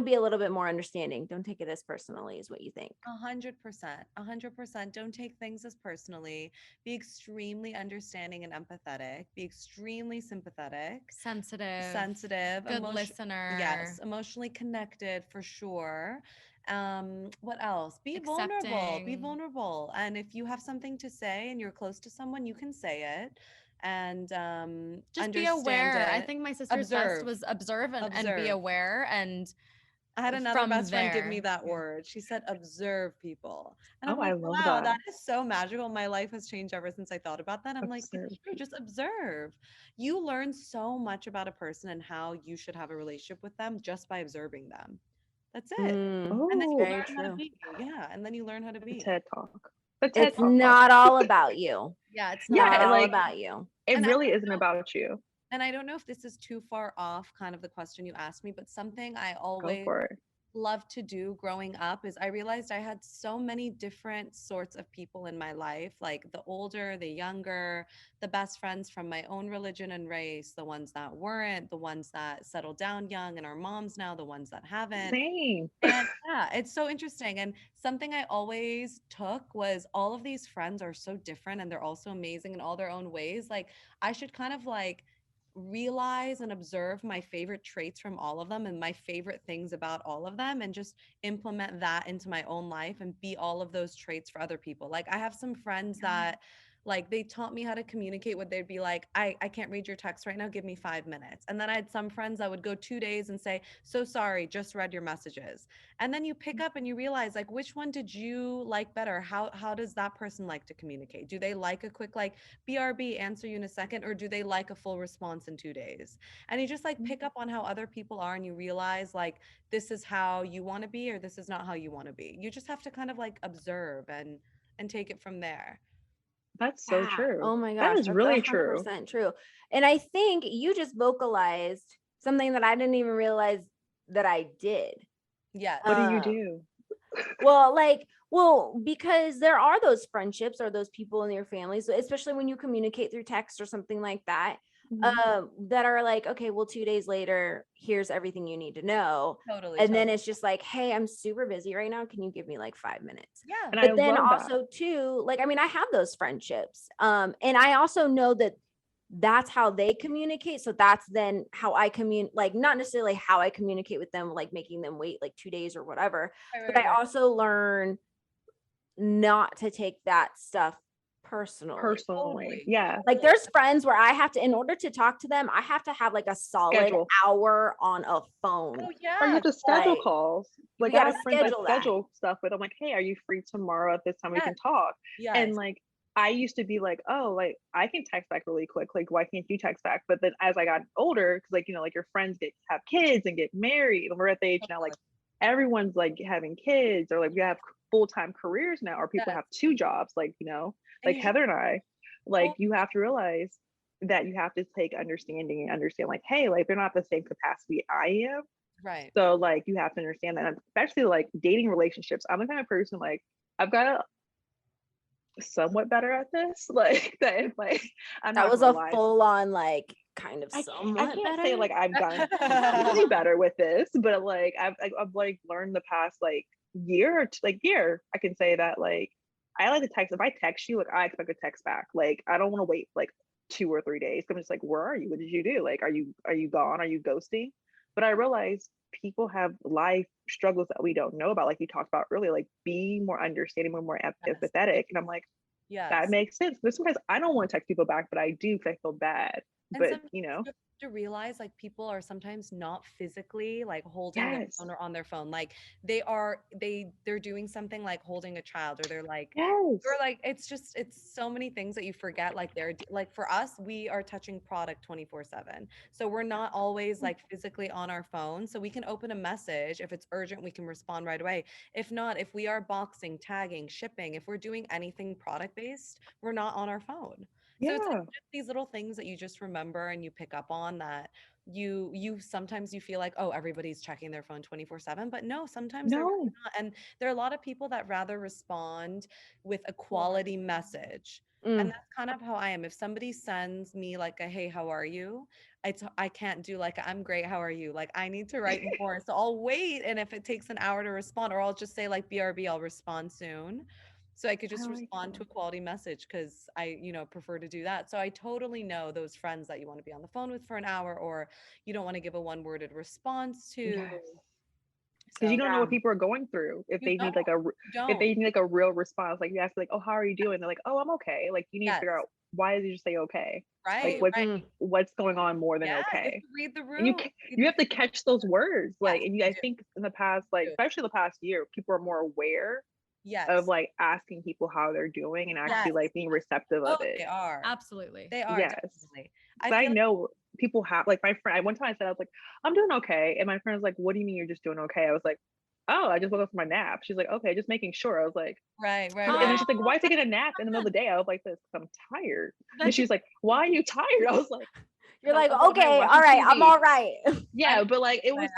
Speaker 1: be a little bit more understanding. Don't take it as personally, is what you think.
Speaker 4: 100%. 100%. Don't take things as personally. Be extremely understanding and empathetic. Be extremely sympathetic, sensitive,
Speaker 3: good listener.
Speaker 4: Yes, emotionally connected for sure. What else? Be vulnerable. Be
Speaker 3: Accepting.
Speaker 4: vulnerable. And if you have something to say and you're close to someone, you can say it and
Speaker 3: Just be
Speaker 4: understand
Speaker 3: aware. I
Speaker 4: it.
Speaker 3: think my sister's best
Speaker 4: Observe.
Speaker 3: was observe and be
Speaker 4: Observe.
Speaker 3: aware, and
Speaker 4: I had another
Speaker 3: from
Speaker 4: best friend give me
Speaker 3: there.
Speaker 4: that word. She said, observe people. And I'm
Speaker 2: Oh, I
Speaker 4: like,
Speaker 2: love
Speaker 4: wow, that
Speaker 2: that.
Speaker 4: is so magical. My life has changed ever since I thought about that. I'm like, it's
Speaker 2: Observe.
Speaker 4: true. Just observe. You learn so much about a person and how you should have a relationship with them just by observing them. That's it. And then you
Speaker 2: Oh,
Speaker 1: Very
Speaker 4: learn how to
Speaker 1: true.
Speaker 4: be. Yeah. And then you learn how to
Speaker 2: the
Speaker 4: be.
Speaker 2: TED Talk. The TED
Speaker 1: It's
Speaker 2: Talk.
Speaker 1: not all about you.
Speaker 3: Yeah, it's
Speaker 1: It's
Speaker 3: not.
Speaker 1: not
Speaker 2: Yeah,
Speaker 1: all
Speaker 2: like
Speaker 1: about you.
Speaker 2: it
Speaker 4: And I
Speaker 2: really
Speaker 4: don't
Speaker 2: isn't
Speaker 4: know.
Speaker 2: about you.
Speaker 4: And I don't know if this is too far off kind of the question you asked me, but something I
Speaker 2: Go
Speaker 4: always
Speaker 2: for it.
Speaker 4: loved to do growing up is I realized I had so many different sorts of people in my life, like the older, the younger, the best friends from my own religion and race, the ones that weren't, the ones that settled down young and are moms now, the ones that haven't.
Speaker 2: Same.
Speaker 4: And yeah, it's so interesting. And something I always took was all of these friends are so different and they're also amazing in all their own ways. Like I should kind of like realize and observe my favorite traits from all of them and my favorite things about all of them and just implement that into my own life and be all of those traits for other people. Like I have some friends that like they taught me how to communicate what they'd be like, I can't read your text right now, give me 5 minutes. And then I had some friends that would go 2 days and say, so sorry, just read your messages. And then you pick up and you realize like which one did you like better? How does that person like to communicate? Do they like a quick like BRB, answer you in a second, or do they like a full response in 2 days? And you just like pick up on how other people are and you realize like this is how you want to be or this is not how you want to be. You just have to kind of like observe and take it from there.
Speaker 2: That's so
Speaker 1: Yeah.
Speaker 2: true.
Speaker 1: Oh my
Speaker 2: That
Speaker 1: gosh,
Speaker 2: is
Speaker 1: that's
Speaker 2: really true.
Speaker 1: 100% true. And I think you just vocalized something that I didn't even realize that I did.
Speaker 4: Yes.
Speaker 2: What do you
Speaker 1: Um,
Speaker 2: do?
Speaker 1: well, because there are those friendships or those people in your families, especially when you communicate through text or something like that,
Speaker 2: Mhm.
Speaker 1: that are like, okay, well, 2 days later, here's everything you need to know.
Speaker 4: Totally.
Speaker 1: And then
Speaker 4: Totally.
Speaker 1: it's just like, hey, I'm super busy right now. Can you give me like 5 minutes?
Speaker 4: Yeah.
Speaker 2: And I
Speaker 1: But then
Speaker 2: love that.
Speaker 1: also too, like, I mean, I have those friendships. And I also know that that's how they communicate. So that's then how I communicate, like not necessarily how I communicate with them, like making them wait like 2 days or whatever.
Speaker 4: Right,
Speaker 1: But
Speaker 4: right,
Speaker 1: I
Speaker 4: right.
Speaker 1: also learn not to take that stuff personally.
Speaker 2: Personally.
Speaker 4: Totally.
Speaker 2: Yeah.
Speaker 1: Like there's friends where I have to, in order to talk to them, I have to have like a solid
Speaker 2: Schedule.
Speaker 1: hour on a phone.
Speaker 4: Oh
Speaker 2: Or you
Speaker 4: yeah.
Speaker 2: have to schedule
Speaker 1: Like,
Speaker 2: calls.
Speaker 1: we
Speaker 2: Like I
Speaker 1: gotta
Speaker 2: have friends I
Speaker 1: schedule that.
Speaker 2: schedule stuff with. I'm like, hey, are you free tomorrow at this time we
Speaker 4: Yes.
Speaker 2: can talk? And
Speaker 4: Yes.
Speaker 2: like I used to be like, oh, like I can text back really quick. Like, why can't you text back? But then as I got older, because like, like your friends have kids and get married, and we're at the age now, like everyone's like having kids, or like we have full-time careers now, or people
Speaker 4: Yes.
Speaker 2: have two jobs, like,
Speaker 4: And
Speaker 2: like
Speaker 4: you
Speaker 2: Heather and I, like
Speaker 4: Oh,
Speaker 2: you have to realize that you have to take understanding and understand, like, hey, like they're not the same capacity I am.
Speaker 4: right.
Speaker 2: So like you have to understand that, and especially like dating relationships. I'm the kind of person like I've got somewhat better at this. Like that, like I'm
Speaker 1: That
Speaker 2: not
Speaker 1: was
Speaker 2: gonna
Speaker 1: a
Speaker 2: lie.
Speaker 1: full on like kind of
Speaker 2: I
Speaker 1: somewhat
Speaker 2: can't say
Speaker 1: better.
Speaker 2: like I've gotten completely better with this, but like I've like learned the past like year or like year. I can say that like I like to text. If I text you, like I expect a text back. Like I don't want to wait like 2 or 3 days. I'm just like, where are you? What did you do? Like, are you gone? Are you ghosting? But I realize people have life struggles that we don't know about. Like you talked about earlier, like be more understanding, more
Speaker 4: Yes.
Speaker 2: empathetic. And I'm like, that
Speaker 4: Yes.
Speaker 2: makes sense. But sometimes I don't want to text people back, but I do because I feel bad.
Speaker 4: And
Speaker 2: But
Speaker 4: sometimes you have to realize like people are sometimes not physically like holding their
Speaker 2: yes,
Speaker 4: phone or on their phone. Like they're doing something like holding a child, or
Speaker 2: yes,
Speaker 4: it's so many things that you forget. Like like for us, we are touching product 24/7. So we're not always like physically on our phone. So we can open a message. If it's urgent, we can respond right away. If not, if we are boxing, tagging, shipping, if we're doing anything product based, we're not on our phone. So it's like
Speaker 2: yeah,
Speaker 4: just these little things that you just remember and you pick up on that you sometimes you feel like, oh, everybody's checking their phone 24/7, but no, sometimes they're really
Speaker 2: no,
Speaker 4: not. And there are a lot of people that rather respond with a quality message. And
Speaker 1: Mm.
Speaker 4: that's kind of how I am. If somebody sends me like a hey, how are you? I can't do like a, I'm great, how are you? Like I need to write more. So I'll wait, and if it takes an hour to respond, or I'll just say like BRB, I'll respond soon. So I could
Speaker 2: I
Speaker 4: just
Speaker 2: like
Speaker 4: respond
Speaker 2: that.
Speaker 4: to a quality message because I, prefer to do that. So I totally know those friends that you want to be on the phone with for an hour, or you don't want to give a one-worded response to.
Speaker 2: Yes, because you
Speaker 4: So
Speaker 2: don't know
Speaker 1: Yeah.
Speaker 2: what people are going through. If
Speaker 4: you
Speaker 2: they need like
Speaker 4: you
Speaker 2: if
Speaker 4: don't.
Speaker 2: they need like a real response, like you ask like, oh, how are you doing? They're like, oh, I'm okay. Like you need to
Speaker 4: Yes.
Speaker 2: figure out why did you just say okay? Like
Speaker 4: Right.
Speaker 2: what's
Speaker 4: Right.
Speaker 1: Mm.
Speaker 2: what's going on more than
Speaker 4: Yeah. You have
Speaker 2: okay?
Speaker 4: to read the
Speaker 2: And
Speaker 4: room. Read
Speaker 2: you
Speaker 4: the
Speaker 2: have to catch those words.
Speaker 4: Yes.
Speaker 2: Like, and
Speaker 4: You
Speaker 2: I
Speaker 4: do.
Speaker 2: think in the past, like
Speaker 4: You do.
Speaker 2: especially the past year, people are more aware of
Speaker 4: Yes.
Speaker 2: like asking people how they're doing and actually
Speaker 4: Yes.
Speaker 2: like being receptive
Speaker 4: Oh,
Speaker 2: of it.
Speaker 4: they are.
Speaker 3: Absolutely.
Speaker 4: They are
Speaker 2: Yes.
Speaker 4: definitely. I
Speaker 2: Because I
Speaker 4: feel like
Speaker 2: know people have like my friend. One time I said I was like, I'm doing okay, and my friend was like, what do you mean you're just doing okay? I was like, oh, I just woke up from my nap. She's like, okay, just making sure. I was like,
Speaker 4: right, right,
Speaker 2: and then
Speaker 4: right.
Speaker 2: she's like, why taking a nap in the middle of the day? I was like, this, 'cause I'm tired. And she was like, why are you tired? I was like,
Speaker 1: You're
Speaker 2: I
Speaker 1: like,
Speaker 2: was at home
Speaker 1: okay, all
Speaker 2: watching
Speaker 1: right, I'm
Speaker 2: TV.
Speaker 1: all right.
Speaker 4: I,
Speaker 2: Yeah, but like it
Speaker 4: I
Speaker 2: was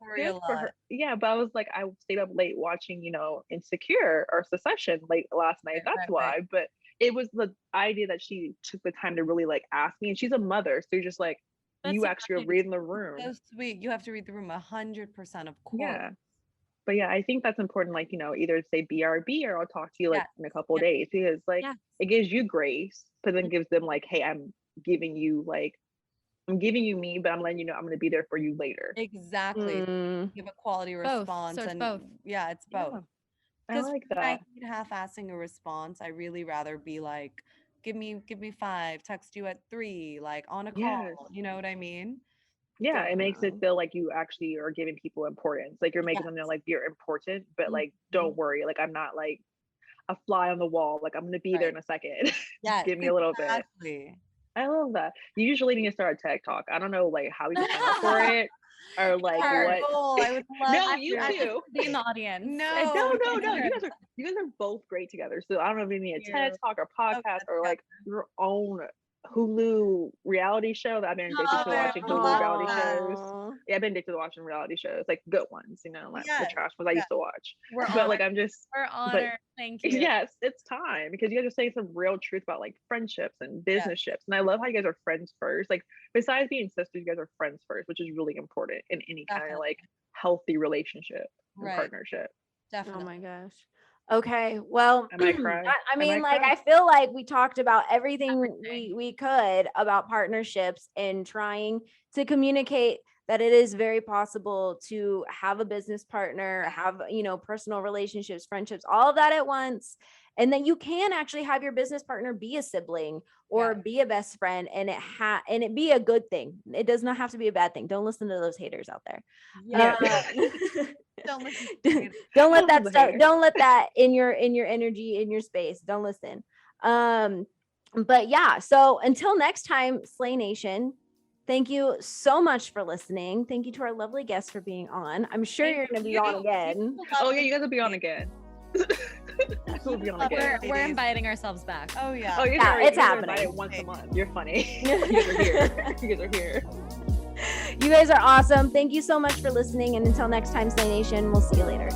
Speaker 4: worry a
Speaker 2: good for
Speaker 4: lot.
Speaker 2: her. Yeah, but I was like, I stayed up late watching, Insecure or Succession late last night.
Speaker 4: Right,
Speaker 2: That's
Speaker 4: right, right.
Speaker 2: why. But it was the idea that she took the time to really like ask me, and she's a mother, so you're just like
Speaker 3: That's
Speaker 2: you
Speaker 3: so
Speaker 2: actually are
Speaker 3: nice.
Speaker 2: reading the room.
Speaker 4: So sweet. You have to read the room 100%, of course.
Speaker 2: Yeah. But yeah, I think that's important, like, either say BRB or I'll talk to you like
Speaker 4: Yes.
Speaker 2: in a couple of
Speaker 4: Yes.
Speaker 2: days, because like
Speaker 3: Yes.
Speaker 2: it gives you grace, but then gives them like, hey, giving you like I'm giving you me, but I'm letting you know I'm gonna be there for you later.
Speaker 4: Exactly.
Speaker 1: Mm.
Speaker 4: Give a quality
Speaker 3: Both.
Speaker 4: response.
Speaker 3: So it's
Speaker 4: And
Speaker 3: both.
Speaker 4: yeah, it's both.
Speaker 2: Yeah, I
Speaker 4: Because
Speaker 2: like
Speaker 4: when I
Speaker 2: that.
Speaker 4: hate half-assing a response, I really rather be like, give me 5, text you at 3, like on a
Speaker 2: Yes.
Speaker 4: call. You know what I mean?
Speaker 2: Yeah, it makes it
Speaker 1: Definitely.
Speaker 2: feel like you actually are giving people importance. Like you're making
Speaker 4: Yes.
Speaker 2: them know like you're important, but like
Speaker 4: Mhm.
Speaker 2: don't worry, like I'm not like a fly on the wall. Like I'm gonna be there
Speaker 4: Right.
Speaker 2: in a second. Just
Speaker 4: Yes,
Speaker 2: give me a little bit.
Speaker 4: exactly.
Speaker 2: I love that. You usually need to start a TED talk. I don't know like how we can sign up for it. or like
Speaker 3: Her
Speaker 2: what.
Speaker 4: Goal. I would love
Speaker 2: No,
Speaker 4: to
Speaker 2: you
Speaker 3: I just
Speaker 2: too.
Speaker 3: be in the audience.
Speaker 4: No.
Speaker 2: No. You guys are both great together. So I don't know if you need a TED Talk or podcast or like your own Hulu reality show that I've been addicted to watching
Speaker 4: I
Speaker 2: Hulu
Speaker 4: love
Speaker 2: reality
Speaker 4: that.
Speaker 2: shows. Yeah, I've been addicted to watching reality shows, like good ones, you know, like the
Speaker 4: Yes,
Speaker 2: trash ones I used to watch.
Speaker 3: We're
Speaker 2: But like
Speaker 3: honored.
Speaker 2: I'm just
Speaker 3: We're honored. Thank you.
Speaker 2: yes, it's time because you guys are saying some real truth about like friendships and business ships. And I love how you guys are friends first. Like besides being sisters, you guys are friends first, which is really important in any kind of
Speaker 4: Definitely.
Speaker 2: like healthy relationship and
Speaker 4: Right.
Speaker 2: partnership.
Speaker 4: Definitely.
Speaker 1: Oh my gosh. Okay. Well,
Speaker 2: I might cry.
Speaker 1: I mean,
Speaker 2: might
Speaker 1: like,
Speaker 2: cry.
Speaker 1: I feel like we talked about everything we could about partnerships and trying to communicate that it is very possible to have a business partner, have, you know, personal relationships, friendships, all of that at once. And then you can actually have your business partner be a sibling or be a best friend, and it be a good thing. It does not have to be a bad thing. Don't listen to those haters out there.
Speaker 2: Yeah.
Speaker 4: Don't listen to me.
Speaker 1: Don't let
Speaker 2: Don't
Speaker 1: that
Speaker 2: listen to
Speaker 1: stuff,
Speaker 2: haters.
Speaker 1: don't let that in your energy, in your space. Don't listen. But yeah, so until next time, Slay Nation, thank you so much for listening. Thank you to our lovely guests for being on. I'm sure you're going to be on again.
Speaker 2: Oh yeah, you guys will be on again. We'll be on again.
Speaker 3: We're inviting ourselves back.
Speaker 4: Oh yeah.
Speaker 2: Oh, you
Speaker 1: Yeah,
Speaker 2: guys are-
Speaker 1: it's
Speaker 2: you guys are
Speaker 1: happening.
Speaker 2: invited once a month. You're funny. You guys are here. You guys are here.
Speaker 1: You guys are awesome. Thank you so much for listening. And until next time, Slay Nation, we'll see you later.